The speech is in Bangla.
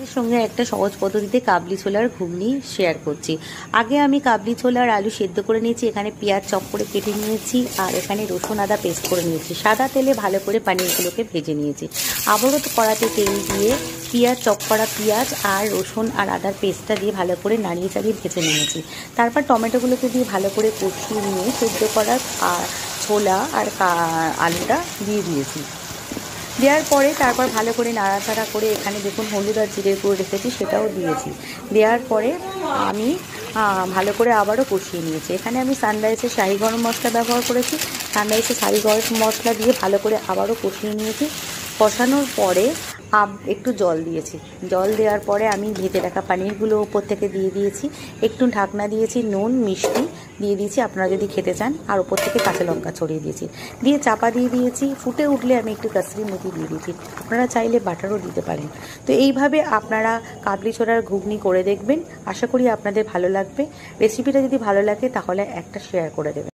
এর সঙ্গে একটা সহজ পদ্ধতিতে কাবলি ছোলার ঘুগনি শেয়ার করছি। আগে আমি কাবলি ছোলা আর আলু সেদ্ধ করে নিয়েছি, এখানে পেঁয়াজ চপ করে কেটে নিয়েছি, আর এখানে রসুন আদা পেস্ট করে নিয়েছি। সাদা তেলে ভালো করে পানিরগুলোকে ভেজে নিয়েছি। আবারও কড়াতে তেল দিয়ে পেঁয়াজ চপ করা পেঁয়াজ আর রসুন আর আদার পেস্টটা দিয়ে ভালো করে নাড়িয়ে চাড়িয়ে ভেজে নিয়েছি। তারপর টমেটোগুলোকে দিয়ে ভালো করে কষিয়ে নিয়ে সেদ্ধ করা ছোলা আর আলুটা দিয়ে দিয়েছি। দেওয়ার পরে তারপর ভালো করে নাড়াচাড়া করে এখানে দেখুন হলুদ আর জিরের গুঁড়ো রেখেছি, সেটাও দিয়েছি। দেওয়ার পরে আমি ভালো করে আবারও কষিয়ে নিয়েছি। এখানে আমি সানরাইসের শাহি গরম মশলা ব্যবহার করেছি। সানরাইসের শাহি গরম মশলা দিয়ে ভালো করে আবারও কষিয়ে নিয়েছি। কষানোর পরে একটু জল দিয়েছি। জল দেওয়ার পরে আমি ভেজে রাখা পানিরগুলো উপর থেকে দিয়ে দিয়েছি। একটু ঢাকনা দিয়েছি, নুন মিষ্টি দিয়ে দিয়েছি আপনারা যদি খেতে চান, আর উপর থেকে কাঁচা লঙ্কা ছড়িয়ে দিয়েছি, দিয়ে চাপা দিয়ে দিয়েছি। ফুটে উঠলে আমি একটু কাসুরি মেথি দিয়ে দিয়েছি, আপনারা চাইলে বাটারও দিতে পারেন। তো এইভাবে আপনারা কাবলি ছোলার ঘুগনি করে দেখবেন, আশা করি আপনাদের ভালো লাগবে। রেসিপিটা যদি ভালো লাগে তাহলে একটা শেয়ার করে দেবেন।